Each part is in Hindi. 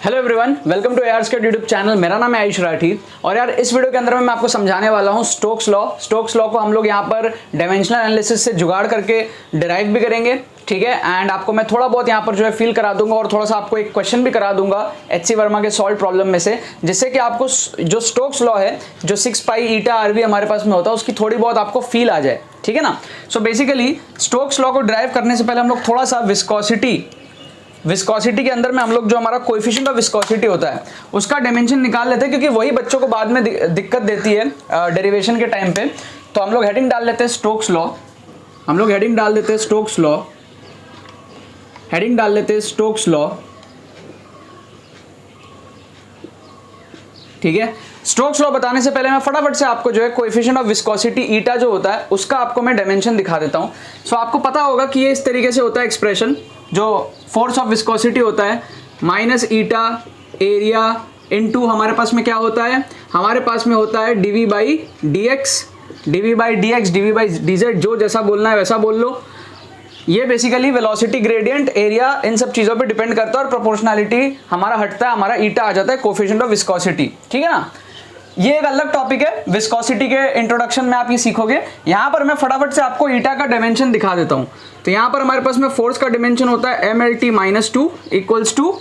Hello everyone, welcome to AR squared YouTube channel. मेरा नाम है आयुष राठी और यार इस वीडियो के अंदर मैं आपको समझाने वाला हूँ स्टोक्स लॉ। स्टोक्स लॉ को हम लोग यहाँ पर डायमेंशनल एनालिसिस से जुगाड़ करके डिराइव भी करेंगे, ठीक है। एंड आपको मैं थोड़ा बहुत यहाँ पर जो है फील करा दूंगा और थोड़ा सा आपको एक क्वेश्चन भी करा दूंगा एचसी वर्मा के सॉल्व प्रॉब्लम में से, जिससे कि आपको जो स्टोक्स लॉ है, जो 6 पाई ईटा आरवी हमारे पास में होता है, उसकी थोड़ी बहुत आपको फील आ जाए, ठीक है ना। सो बेसिकली स्टोक्स लॉ को ड्राइव करने से पहले हम लोग थोड़ा सा विस्कोसिटी के अंदर में हम लोग जो हमारा कोएफिशिएंट ऑफ विस्कोसिटी होता है उसका डायमेंशन निकाल लेते हैं, क्योंकि वही बच्चों को बाद में दिक्कत देती है डेरिवेशन के टाइम पे। तो हम लोग हेडिंग डाल लेते हैं स्टोक्स लॉ, हेडिंग डाल लेते हैं स्टोक्स लॉ, ठीक है। स्टोक्स लॉ बताने से पहले मैं फटाफट से आपको जो है कोएफिशिएंट ऑफ विस्कोसिटी ईटा जो होता है उसका आपको मैं डायमेंशन दिखा देता हूं। सो आपको पता होगा कि ये इस तरीके से होता है एक्सप्रेशन, जो फोर्स ऑफ विस्कोसिटी होता है माइनस ईटा एरिया इनटू हमारे पास में क्या होता है, हमारे पास में होता है dv by d x, dv by d z, जो जैसा बोलना है वैसा बोल लो। ये बेसिकली वेलोसिटी ग्रेडियंट एरिया इन सब चीज़ों पे डिपेंड करता है और प्रोपोर्शनैलिटी हमारा हटता है, हमारा ईटा आ जाता है कोएफिशिएंट ऑफ विस्कोसिटी, ठीक है ना। ये एक अलग टॉपिक है, विस्कोसिटी के इंट्रोडक्शन में आप ये सीखोगे। यहाँ पर मैं फटाफट से आपको ईटा का डायमेंशन दिखा देता हूँ। तो यहाँ पर हमारे पास में फोर्स का डायमेंशन होता है MLT minus 2 equals to,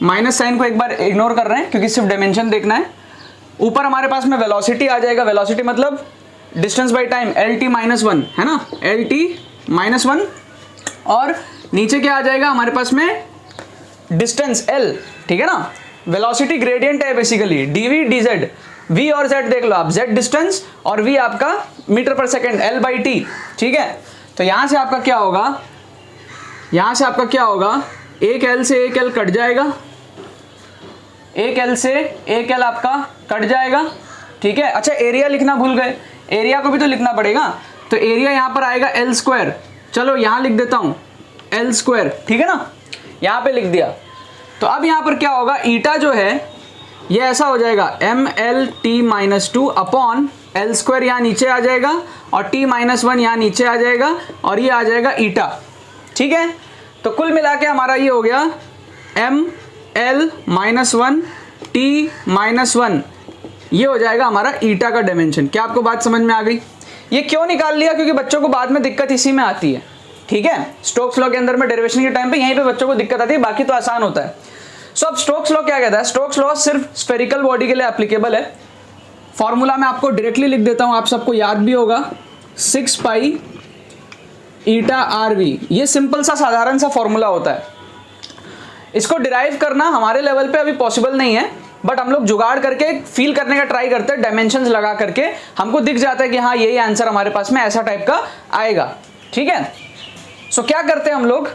minus sign को एक बार इग्नोर कर रहे हैं क्योंकि सिर्फ डायमेंशन देखना है। ऊपर हमारे पास में वेलोसिटी आ जाएगा, वेलोसिटी मतलब distance by time, LT minus 1 है ना, LT माइनस 1। और नीचे क्या आ जाएगा हमारे पास में डिस्टेंस L, ठीक है ना। वेलोसिटी ग्रेडियंट है बेसिकली dv dz, v और z देख लो आप, z डिस्टेंस और v आपका मीटर पर सेकंड L बाई टी, ठीक है। तो यहां से आपका क्या होगा, एक L से एक L कट जाएगा, एक L से एक L आपका कट जाएगा, ठीक है। अच्छा एरिया लिखना भूल गए, एरिया को भी तो लिखना पड़ेगा। तो एरिया यहां पर आएगा L स्क्वायर, चलो यहां लिख देता हूं L स्क्वायर, ठीक है ना, यहां पे लिख दिया। तो अब यहां पर क्या होगा, ईटा जो है ये ऐसा हो जाएगा MLT minus 2 upon L square, यहाँ नीचे आ जाएगा और T माइनस 1 यहाँ नीचे आ जाएगा और ये आ जाएगा ईटा, ठीक है। तो कुल मिला के हमारा ये हो गया ML माइनस 1 T माइनस 1, ये हो जाएगा हमारा ईटा का डायमेंशन। क्या आपको बात समझ में आ गई? ये क्यों निकाल लिया, क्योंकि बच्चों को बाद में दिक्कत इसी में आती है, ठीक है। स्टोक्स लॉ के अंदर में डेरिवेशन के टाइम पे यहीं पे बच्चों को दिक्कत आती है, बाकी तो आसान होता है। सो अब स्टोक्स लॉ क्या कहता है, स्टोक्स लॉ सिर्फ स्फेरिकल बॉडी के लिए एप्लीकेबल है। फॉर्मूला मैं आपको डायरेक्टली लिख देता हूं, आप सबको याद भी होगा, 6 पाई ईटा आरवी। ये सिंपल सा साधारण सा फॉर्मूला होता है। इसको डिराइव करना हमारे लेवल पे अभी पॉसिबल नहीं है, बट हम लोग जुगाड़ करके फील करने का ट्राई करते हैं, डायमेंशंस लगा करके हमको दिख जाता है कि हाँ यही आंसर हमारे पास में ऐसा टाइप का आएगा, ठीक है। सो क्या करते हैं हम लोग,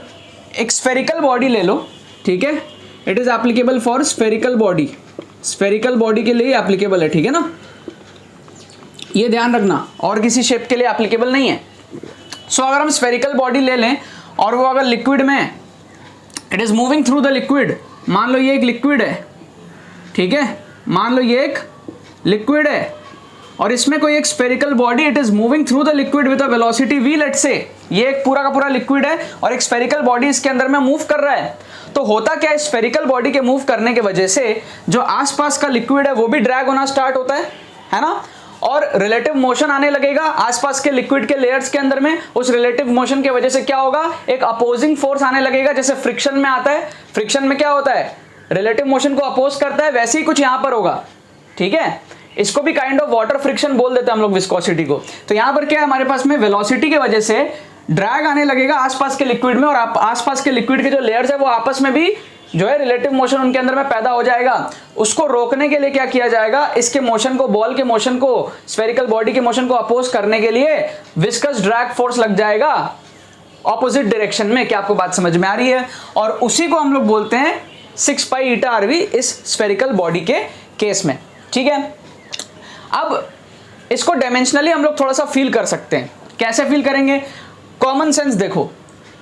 एक स्फेरिकल बॉडी ले लो, ठीक है। It is applicable for spherical body, spherical body के लिए एप्लीकेबल है, ठीक है ना, ये ध्यान रखना, और किसी शेप के लिए एप्लीकेबल नहीं है। सो अगर हम स्फेरिकल बॉडी ले लें और वो अगर लिक्विड में, it is moving through the liquid, मान लो ये एक लिक्विड है, ठीक है, मान लो ये एक लिक्विड है और इसमें कोई एक spherical body, it is moving through the liquid with a velocity v, let's say ये एक पूरा का पूरा लिक्विड है और एक स्फेरिकल बॉडी इसके अंदर में मूव कर रहा है। तो होता क्या है, स्फेरिकल बॉडी के मूव करने के वजह से जो आसपास का लिक्विड है वो भी ड्रैग होना स्टार्ट होता है ना, और रिलेटिव मोशन आने लगेगा आसपास के लिक्विड के लेयर्स के अंदर में। उस रिलेटिव मोशन के वजह से क्या होगा, एक अपोजिंग फोर्स आने लगेगा, जैसे फ्रिक्शन में आता है, फ्रिक्शन में क्या होता है, रिलेटिव मोशन को अपोज करता है, वैसे ही कुछ यहां पर होगा, ठीक है। इसको भी काइंड ऑफ वाटर फ्रिक्शन बोल देते हैं हम लोग विस्कोसिटी को। तो यहां पर क्या है, हमारे पास में वेलोसिटी की वजह से ड्रैग आने लगेगा आसपास के लिक्विड में, और आसपास के लिक्विड के जो लेयर्स है वो आपस में भी जो है रिलेटिव मोशन उनके अंदर में पैदा हो जाएगा। उसको रोकने के लिए क्या किया जाएगा, इसके मोशन को, बॉल के मोशन को, स्फेरिकल बॉडी के मोशन को अपोज करने के लिए विस्कस ड्रैग फोर्स लग जाएगा ऑपोजिट डायरेक्शन में। क्या आपको बात समझ में आ रही है? और उसी को हम लोग बोलते हैं 6 पाई ईटा आरवी इस स्फेरिकल बॉडी के केस में, ठीक है। अब इसको डायमेंशनली हम लोग थोड़ा सा फील कर सकते हैं। कैसे फील करेंगे, कॉमन सेंस देखो,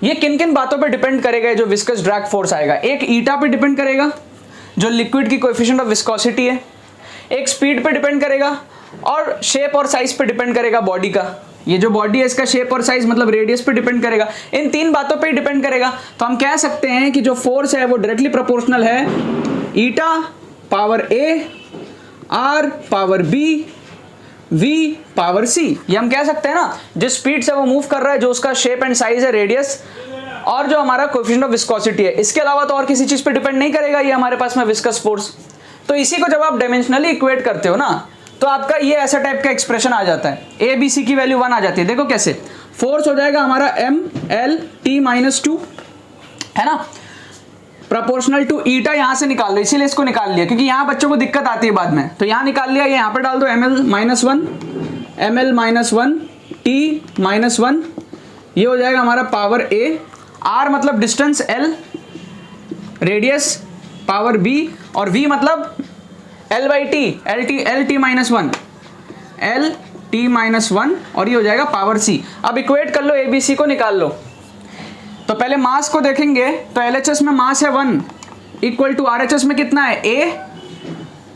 ये किन किन बातों पे डिपेंड करेगा जो विस्कस ड्रैग फोर्स आएगा। एक ईटा पे डिपेंड करेगा जो लिक्विड की कोएफिशिएंट ऑफ विस्कोसिटी है, एक स्पीड पे डिपेंड करेगा और शेप और साइज पे डिपेंड करेगा बॉडी का। ये जो बॉडी है इसका शेप और साइज मतलब रेडियस पे डिपेंड करेगा, इन तीन बातों पे ही डिपेंड करेगा। तो हम कह सकते हैं कि जो फोर्स है वो डायरेक्टली प्रोपोर्शनल है eta power a, r power b, v power c. ये हम कह सकते हैं ना, जिस स्पीड से वो मूव कर रहा है, जो उसका शेप एंड साइज है, रेडियस, और जो हमारा कोएफिशिएंट ऑफ विस्कोसिटी है, इसके अलावा तो और किसी चीज पे डिपेंड नहीं करेगा ये हमारे पास में विस्कस फोर्स। तो इसी को जब आप डायमेंशनली इक्वेट करते हो ना, तो आपका ये ऐसा टाइप का एक्सप्रेशन आ जाता है, ए बी सी की वैल्यू 1 आ जाती है। देखो कैसे, फोर्स हो जाएगा हमारा एम एल टी माइनस 2, है ना, प्रोपोर्शनल टू ईटा। यहां से निकाल लो, इसीलिए इसको निकाल लिया, क्योंकि यहां बच्चों को दिक्कत आती है बाद में, तो यहां निकाल लिया। ये यहां पे डाल दो M L minus 1 T minus 1, ये हो जाएगा हमारा पावर ए, आर मतलब distance, L radius, power b, और वी मतलब L by T, L T minus 1, L T minus 1, और ये हो जाएगा पावर सी। अब इक्वेट कर लो, ए बी सी को निकाल लो। तो पहले मास को देखेंगे, तो एलएचएस में मास है 1 इक्वल टू आरएचएस में कितना है, ए,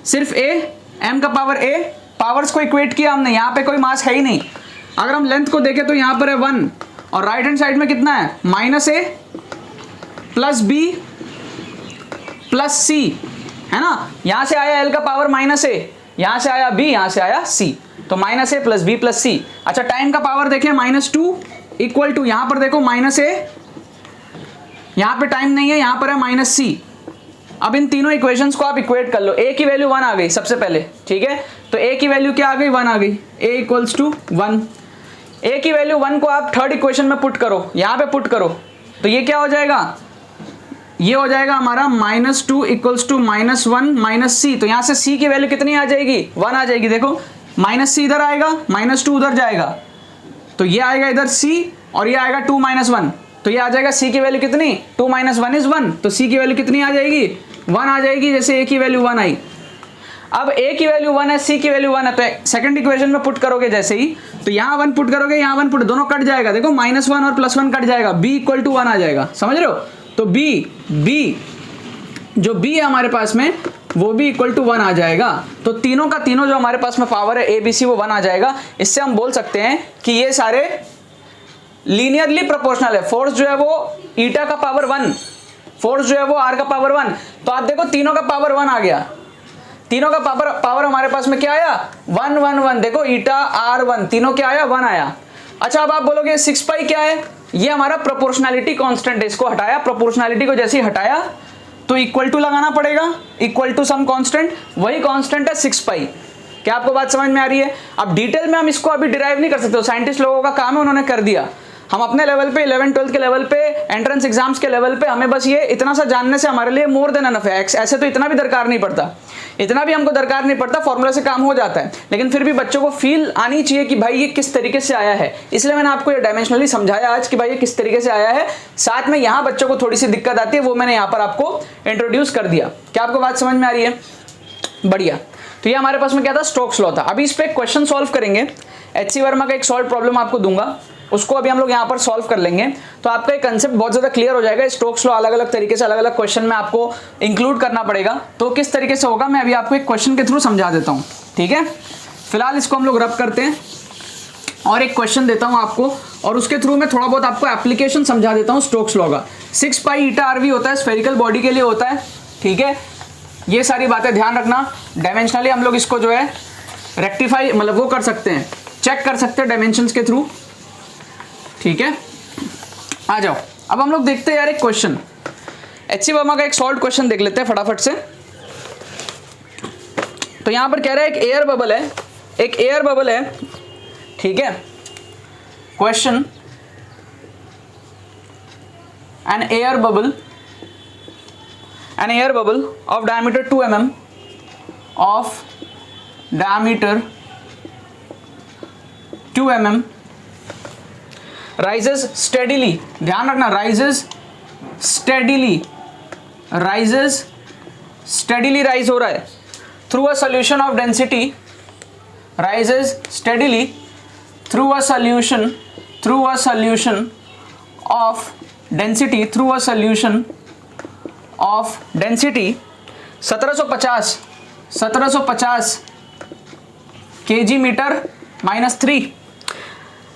सिर्फ ए, एम का पावर ए, पावर्स को इक्वेट किया हमने, यहाँ पे कोई मास है ही नहीं। अगर हम लेंथ को देखें तो यहाँ पर है 1, और राइट हैंड साइड में कितना है, माइनस ए प्लस बी प्लस सी, है ना। यहां से आया एल का पावर माइनस ए, यहां से आया बी, यहां से आया सी, तो माइनस ए प्लस बी प्लस सी। अच्छा, टाइम का पावर देखें -2 इक्वल टू, यहां पर देखो माइनस ए, यहां पे टाइम नहीं है, यहां पर है माइनस सी। अब इन तीनों इक्वेशंस को आप इक्वेट कर लो। ए की वैल्यू 1 आ गई सबसे पहले, ठीक है, तो ए की वैल्यू क्या आ गई, 1 आ गई, ए इक्वल्स टू 1। ए की वैल्यू 1 को आप थर्ड इक्वेशन में पुट करो, यहां पे पुट करो, तो ये क्या हो जाएगा, ये हो जाएगा हमारा -2 इक्वल्स टू -1 माइनस सी। तो यहां से सी की वैल्यू कितनी आ जाएगी, 1 आ जाएगी। देखो माइनस सी इधर आएगा, -2 उधर जाएगा, तो ये आएगा इधर सी, और ये आएगा 2 - 1, तो ये आ जाएगा सी की वैल्यू कितनी, 2 - 1 इज 1, तो सी की वैल्यू कितनी आ जाएगी, 1 आ जाएगी, जैसे ए की वैल्यू 1 आई। अब ए की वैल्यू 1 है, सी की वैल्यू 1 है, तो सेकंड इक्वेशन में पुट करोगे जैसे ही, तो यहाँ 1 पुट करोगे, यहाँ 1 पुट, दोनों कट जाएगा। देखो -1 और +1 कट जाएगा, b इक्वल टू 1 आ जाएगा, समझ रहे हो। तो b जो b है हमारे पास में, वो भी इक्वल टू 1 आ जाएगा। तो तीनों का तीनों जो हमारे पास में पावर है ए बी सी, वो 1 आ जाएगा। इससे हम बोल सकते हैं कि ये सारे लीनियरली प्रोपोर्शनल है। फोर्स जो है वो ईटा का पावर 1, फोर्स जो है वो आर का पावर 1। तो आप देखो तीनों का पावर 1 आ गया, तीनों का पावर हमारे पास में क्या आया, 1 1 1। देखो ईटा आर 1, तीनों क्या आया, 1 आया। अच्छा, अब आप बोलोगे 6 पाई क्या है, ये हमारा प्रोपोर्शनैलिटी कांस्टेंट है, इसको हटाया, प्रोपोर्शनैलिटी को जैसे ही हटाया तो इक्वल टू लगाना पड़ेगा, इक्वल टू सम कांस्टेंट, वही कांस्टेंट है 6 पाई। क्या आपको बात समझ में आ रही है। अब डिटेल में हम इसको अभी डिराइव नहीं कर सकते, साइंटिस्ट लोगों का काम है, उन्होंने कर दिया। हम अपने लेवल पे 11 12 के लेवल पे, एंट्रेंस एग्जाम्स के लेवल पे, हमें बस ये इतना सा जानने से हमारे लिए मोर देन एनफ है। ऐसे तो इतना भी दरकार नहीं पड़ता, इतना भी हमको दरकार नहीं पड़ता, फॉर्मूला से काम हो जाता है। लेकिन फिर भी बच्चों को फील आनी चाहिए कि भाई ये किस तरीके से आया है, इसलिए मैंने आपको ये डायमेंशनली समझाया आज कि भाई ये किस तरीके से आया है। साथ में यहाँ बच्चों को थोड़ी सी दिक्कत आती है, वो मैंने यहाँ पर आपको इंट्रोड्यूस कर दिया। क्या आपको बात समझ में आ रही है, बढ़िया। तो ये हमारे पास में क्या था, स्टोक्स लॉ था। अभी इस पे एक क्वेश्चन सॉल्व करेंगे, एच.सी. वर्मा का एक सॉल्व प्रॉब्लम आपको दूंगा, उसको अभी हम लोग यहाँ पर सॉल्व कर लेंगे, तो आपका एक कंसेप्ट बहुत ज्यादा क्लियर हो जाएगा। स्टोक्स लॉ अलग अलग तरीके से अलग अलग क्वेश्चन में आपको इंक्लूड करना पड़ेगा, तो किस तरीके से होगा मैं अभी आपको एक क्वेश्चन के थ्रू समझा देता हूँ, ठीक है। फिलहाल इसको हम लोग रब करते हैं और एक क्वेश्चन देता हूँ आपको, और उसके थ्रू मैं थोड़ा बहुत आपको एप्लीकेशन समझा देता हूँ स्टोक्स लॉ का। 6 पाई ईटा आरवी होता है, स्फेरिकल बॉडी के लिए होता है, ठीक है। ये सारी बातें ध्यान रखना। डायमेंशनली हम लोग इसको जो है रेक्टिफाई, मतलब वो कर सकते हैं, चेक कर सकते हैं डायमेंशंस के थ्रू, ठीक है। आ जाओ, अब हम लोग देखते हैं यार एक क्वेश्चन, एच.सी. वर्मा का एक सॉल्व क्वेश्चन देख लेते हैं फटाफट से। तो यहां पर कह रहा है एक एयर बबल है, एक एयर बबल है, ठीक है। Question, an air bubble of diameter 2 mm, of diameter 2 mm rises steadily, ध्यान रखना, rises steadily rise हो रहा है through a solution of density, rises steadily through a solution of density, 1750 kg metre -3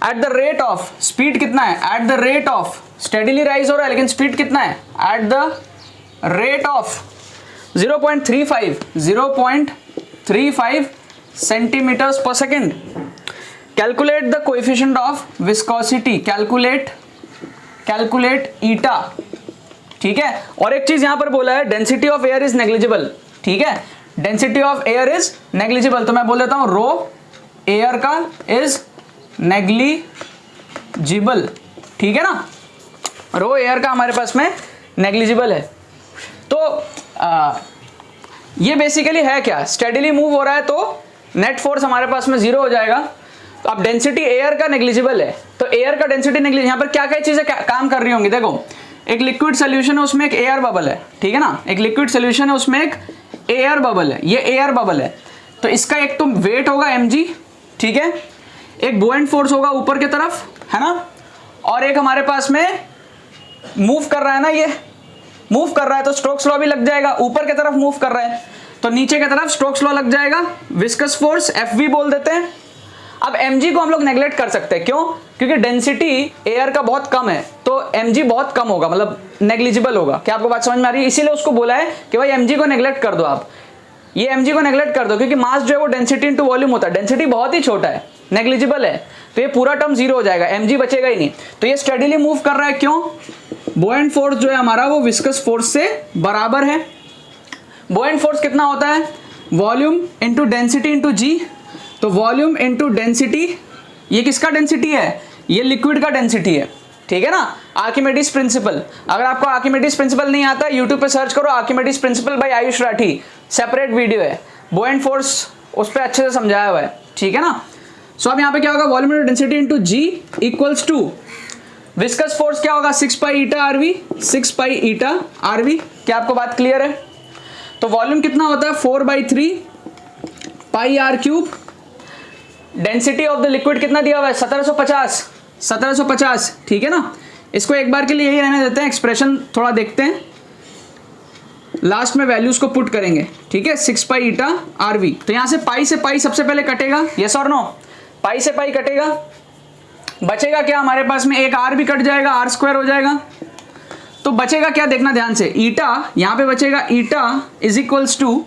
at the rate of, speed कितना है, at the rate of, steadily rise हो रहा है लेकिन स्पीड कितना है, at the rate of 0.35 centimetres per second. Calculate the coefficient of viscosity, calculate eta. ठीक है, और एक चीज यहां पर बोला है density of air is negligible. ठीक है, density of air is negligible, तो मैं बोल देता हूं रो एयर का इज नेग्लिजिबल। ठीक है ना, रो एयर का हमारे पास में नेग्लिजिबल है। तो ये बेसिकली है क्या, स्टेडीली मूव हो रहा है तो नेट फोर्स हमारे पास में 0 हो जाएगा। तो अब डेंसिटी एयर का नेग्लिजिबल है, तो एयर का डेंसिटी नेग्लिजिबल, यहाँ पर क्या क्या चीजें काम कर रही होंगी। देखो, एक लिक्विड सोल्यूशन है, उसमें एक एयर बबल है। ठीक है ना, एक लिक्विड सोल्यूशन है, उसमें एक एयर बबल है, ये एयर बबल है। तो इसका एक तो वेट होगा mg, ठीक है, एक बुओयंट फोर्स होगा ऊपर की तरफ, है ना, और एक हमारे पास में मूव कर रहा है ना, ये मूव कर रहा है तो स्टोक्स लॉ भी लग जाएगा। ऊपर की तरफ मूव कर रहा है तो नीचे की तरफ स्टोक्स लॉ लग जाएगा, विस्कस फोर्स Fv बोल देते हैं। अब mg को हम लोग नेग्लेक्ट कर सकते हैं, क्यों, क्योंकि डेंसिटी एयर का बहुत कम है, तो mg बहुत कम होगा, मतलब नेग्लिजिबल होगा। क्या आपको बात समझ में आ रही है? इसीलिए उसको बोला है कि भाई mg को नेग्लेक्ट कर दो, आप ये mg को नेग्लेक्ट कर दो, क्योंकि मास जो है वो डेंसिटी इंटू वॉल्यूम होता है, डेंसिटी बहुत ही छोटा है, नेग्लिजिबल है, तो ये पूरा टर्म 0 हो जाएगा, mg बचेगा ही नहीं। तो ये स्टेडीली मूव कर रहा है, क्यों, बुओयंट फोर्स जो है हमारा वो विस्कस फोर्स से बराबर है। बुओयंट फोर्स कितना होता है, वॉल्यूम इंटू डेंसिटी इंटू जी। तो वॉल्यूम इंटू डेंसिटी, ये किसका डेंसिटी है, ये लिक्विड का डेंसिटी है। ठीक है ना, आर्किमिडीज प्रिंसिपल। अगर आपको आर्किमिडीज प्रिंसिपल नहीं आता, यूट्यूब पे सर्च करो Archimedes principal bye Ayush Rathi, separate video है, बुओयंट फोर्स उस पर अच्छे से समझाया हुआ है। ठीक है ना, सो अब यहाँ पे क्या होगा, volume into density into g equals to viscous force क्या होगा, 6 पाई ईटा आरवी, 6 पाई ईटा आरवी। क्या आपको बात क्लियर है? तो वॉल्यूम कितना होता है, 4/3 pi r cube. Density of the liquid कितना दिया हुआ है, 1750। ठीक है ना, इसको एक बार के लिए यही रहने देते हैं, एक्सप्रेशन थोड़ा देखते हैं, लास्ट में वैल्यूज को पुट करेंगे। ठीक है, 6 पाई ईटा आरवी। तो यहां से पाई सबसे पहले कटेगा, यस और नो, पाई से पाई कटेगा, बचेगा क्या हमारे पास में, एक आर भी कट जाएगा, आर स्क्वायर हो जाएगा। तो बचेगा क्या, देखना ध्यान से, ईटा यहां पे बचेगा, ईटा इज इक्वल्स टू,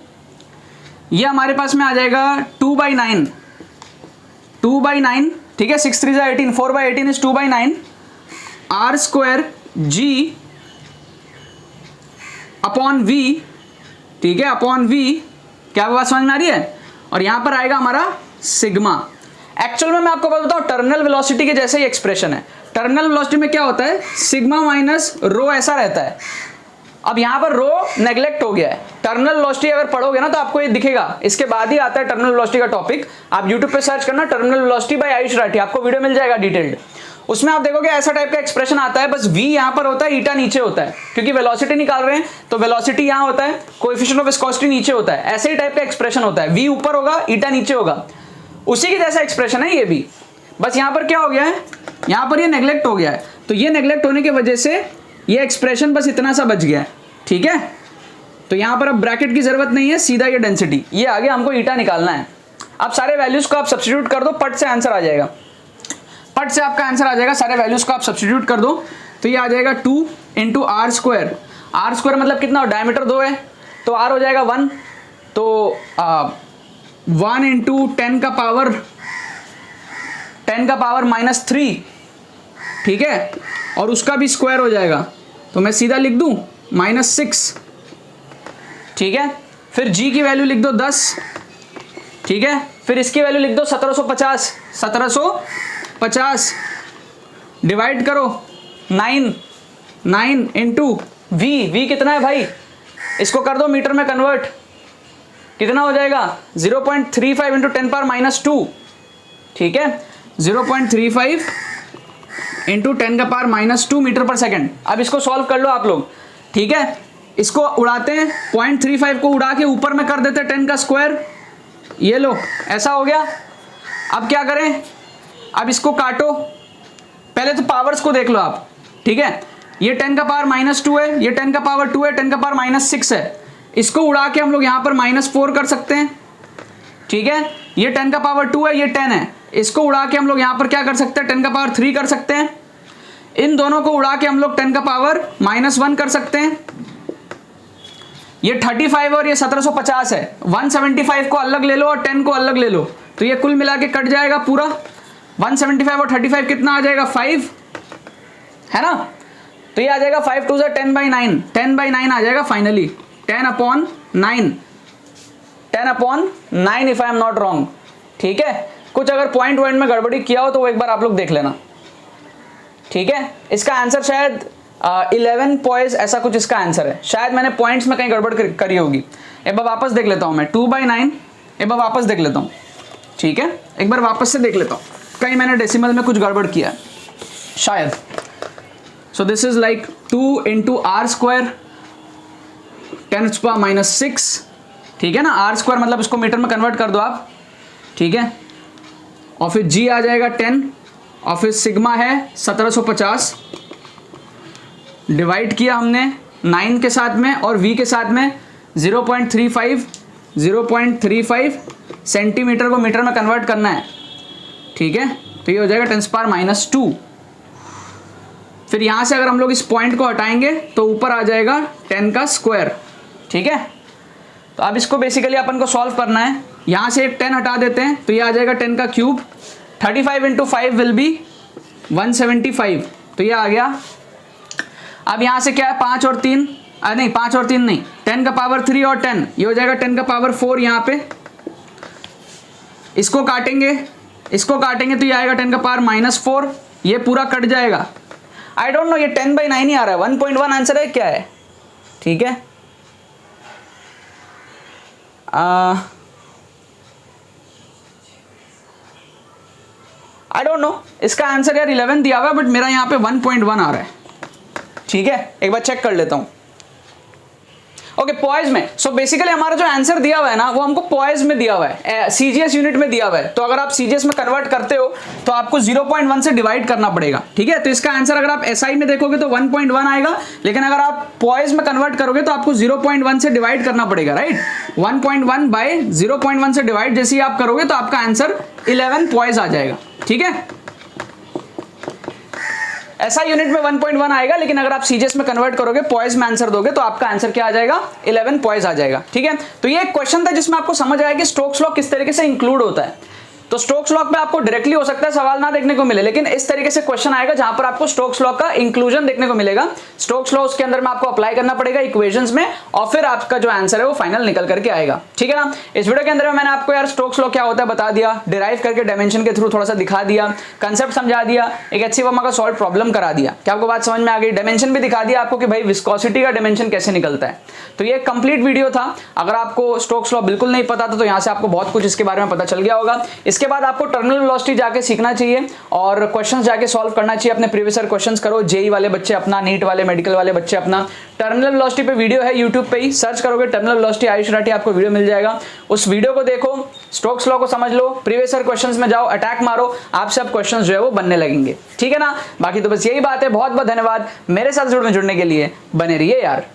ये हमारे पास में आ जाएगा 2/9, ठीक है, 6 3 18, 4/18 is 2/9, r square g upon v. ठीक है, अपॉन वी। क्या बात समझ में आ रही है? और यहां पर आएगा हमारा सिग्मा। एक्चुअल में मैं आपको बताता हूं, टर्मिनल वेलोसिटी के जैसे ही एक्सप्रेशन है। टर्मिनल वेलोसिटी में क्या होता है, सिग्मा माइनस रो ऐसा रहता है। अब यहां पर रो नेग्लेक्ट हो गया है। टर्मिनल वेलोसिटी अगर पढ़ोगे ना तो आपको ये दिखेगा, इसके बाद ही आता है टर्मिनल वेलोसिटी का टॉपिक। आप यूट्यूब पे सर्च करना terminal velocity bye Ayush Rathi, आपको वीडियो मिल जाएगा डिटेल्ड। उसमें आप देखोगे ऐसा टाइप का एक्सप्रेशन आता है, बस v यहां पर होता है, ईटा नीचे होता है, क्योंकि वेलोसिटी निकाल रहे हैं तो वेलोसिटी यहां होता है, कोएफिशिएंट ऑफ विस्कोसिटी नीचे होता है। ऐसे ही टाइप का एक्सप्रेशन होता है, v ऊपर होगा, ईटा नीचे होगा, उसी के जैसा एक्सप्रेशन है ये भी। बस यहां पर क्या हो गया है, यहां पर ये नेग्लेक्ट हो गया है, तो ये नेग्लेक्ट होने की वजह से ये एक्सप्रेशन बस इतना सा बच गया है। ठीक है, तो यहां पर अब ब्रैकेट की जरूरत नहीं है, सीधा ये डेंसिटी, ये आगे हमको ईटा निकालना है। अब सारे वैल्यूज को आप सब्स्टिट्यूट कर दो, पट से आंसर आ जाएगा, पट से आपका आंसर आ जाएगा। सारे वैल्यूज को आप सब्स्टिट्यूट कर दो तो ये आ जाएगा 2 into r square. R square मतलब कितना, डायमीटर 2 है तो आर हो जाएगा 1, तो 1 इंटू 10 का पावर -3। ठीक है, और उसका भी स्क्वायर हो जाएगा, तो मैं सीधा लिख दूं -6। ठीक है, फिर g की वैल्यू लिख दो 10। ठीक है, फिर इसकी वैल्यू लिख दो 1750 डिवाइड करो 9 इंटू v कितना है भाई, इसको कर दो मीटर में कन्वर्ट, कितना हो जाएगा 0.35 इंटू 10⁻²। ठीक है, 0.35 इंटू 10⁻² मीटर पर सेकेंड। अब इसको सॉल्व कर लो आप लोग। ठीक है, इसको उड़ाते हैं, 0.35 को उड़ा के ऊपर में कर देते हैं 10 का स्क्वायर, ये लो ऐसा हो गया। अब क्या करें, अब इसको काटो, पहले तो पावर्स को देख लो आप। ठीक है, ये 10⁻² है, ये 10⁻² है, 10⁻6 है, इसको उड़ा के हम लोग यहाँ पर -4 कर सकते हैं। ठीक है, ये 10⁻² है, ये 10 है, इसको उड़ा के हम लोग यहाँ पर क्या कर सकते हैं, 10⁻3 कर सकते हैं। इन दोनों को उड़ा के हम लोग 10⁻1 कर सकते हैं। ये 35 और ये 1750 है, 175 को अलग ले लो और 10 को अलग ले लो, तो ये कुल मिला के कट जाएगा पूरा। 175 और 35 कितना आ जाएगा 5, है ना, तो ये आ जाएगा 5 2 10/9, 10/9 आ जाएगा finally, 10/9, 10/9 if I am not wrong. ठीक है, कुछ अगर पॉइंट में गड़बड़ी किया हो तो वो एक बार आप लोग देख लेना। ठीक है, इसका आंसर शायद 11 पॉइंट्स ऐसा कुछ इसका आंसर है, शायद मैंने पॉइंट्स में कहीं गड़बड़ करी होगी। एक बार वापस देख लेता हूं मैं, 2/9 एक बार वापस देख लेता हूं। ठीक है, एक बार वापस से देख लेता हूं, कहीं मैंने डेसिमल में कुछ गड़बड़ किया है शायद। So this is like 2 × r², 10⁻⁻⁶। ठीक है ना, r² मतलब इसको मीटर में कन्वर्ट कर दो आप। ठीक है, और फिर g आ जाएगा 10 और फिर सिग्मा है 1750, डिवाइड किया हमने 9 के साथ में और v के साथ में 0.35 सेंटीमीटर को मीटर में कन्वर्ट करना है। ठीक है, तो ये हो जाएगा 10⁻⁻²। फिर यहां से अगर हम लोग इस पॉइंट को हटाएंगे तो ऊपर आ जाएगा 10 का स्क्वायर। ठीक है, तो अब इसको बेसिकली अपन को सॉल्व करना है। यहां से एक 10 हटा देते हैं तो ये आ जाएगा 10 का क्यूब, 35 × 5 विल बी 175, तो ये आ गया। अब यहां से क्या है 5 और 3 नहीं 5 और 3 नहीं, 10 का पावर 3 और 10, ये हो जाएगा 10 का पावर 4। यहां पे इसको काटेंगे तो ये आएगा 10 का पावर -4, ये पूरा कट जाएगा। आई डोंट नो ये 10/9 ही आ रहा है, 1.1 आंसर है क्या है। ठीक है, आई डोंट नो, इसका आंसर यार 11 दिया हुआ है बट मेरा यहाँ पे 1.1 आ रहा है। ठीक है, एक बार चेक कर लेता हूँ। ओके, पॉइज में, सो बेसिकली हमारा जो आंसर दिया हुआ है ना वो हमको पॉइज में दिया हुआ है, सीजीएस यूनिट में दिया हुआ है। तो अगर आप सीजीएस में कन्वर्ट करते हो तो आपको 0.1 से डिवाइड करना पड़ेगा। ठीक है, तो इसका आंसर अगर आप एसआई में देखोगे तो 1.1 आएगा, लेकिन अगर आप पॉइज में कन्वर्ट करोगे तो आपको 0.1 से डिवाइड करना पड़ेगा, राइट। 1.1 बाय 0.1 से डिवाइड जैसे ही आप करोगे तो आपका आंसर 11 पॉइज आ जाएगा। ठीक है, ऐसा यूनिट में 1.1 आएगा, लेकिन अगर आप सीजीएस में कन्वर्ट करोगे पॉइज में आंसर दोगे तो आपका आंसर क्या आ जाएगा 11 पॉइज आ जाएगा। ठीक है, तो ये एक क्वेश्चन था जिसमें आपको समझ आया कि स्टोक्स लॉ किस तरीके से इंक्लूड होता है। तो स्टोक्स लॉ पे आपको डायरेक्टली हो सकता है सवाल ना देखने को मिले, लेकिन इस तरीके से क्वेश्चन आएगा जहां पर आपको स्टोक्स लॉ का इंक्लूजन देखने को मिलेगा। स्टोक्स लॉ उसके अंदर में आपको अप्लाई करना पड़ेगा इक्वेशंस में, और फिर आपका जो आंसर है वो फाइनल निकल करके आएगा। ठीक है ना, इस वीडियो के अंदर में मैंने आपको यार स्टोक्स लॉ क्या होता है बता दिया, डिराइव करके डायमेंशन के थ्रू थोड़ा सा दिखा दिया, कंसेप्ट समझा दिया, एक अच्छी वर्मा का सॉल्व प्रॉब्लम करा दिया। क्या आपको बात समझ में आ गई? डायमेंशन भी दिखा दिया आपको कि भाई विस्कोसिटी का डायमेंशन कैसे निकलता है। तो ये कंप्लीट वीडियो था। अगर आपको स्टोक्स लॉ बिल्कुल नहीं पता था तो यहाँ से आपको बहुत कुछ इसके बारे में पता चल गया होगा। इसके बाद आपको टर्मिनल वेलोसिटी जाके सीखना चाहिए और क्वेश्चंस जाके सॉल्व करना चाहिए। अपने प्रीवियस ईयर क्वेश्चंस करो, जेई वाले बच्चे अपना, नीट वाले, मेडिकल वाले बच्चे अपना। टर्मिनल वेलोसिटी पे वीडियो है यूट्यूब पे ही, सर्च करोगे टर्मिनल वेलोसिटी आयुष राठी, आपको वीडियो मिल जाएगा। उस वीडियो को देखो, स्टोक्स लॉ को समझ लो, प्रीवियस ईयर क्वेश्चंस में जाओ, अटैक मारो, आपसे अब क्वेश्चंस जो है वो बनने लगेंगे। ठीक है ना, बाकी तो बस यही बात है। बहुत बहुत धन्यवाद मेरे साथ जुड़ने के लिए, बने रहिए यार।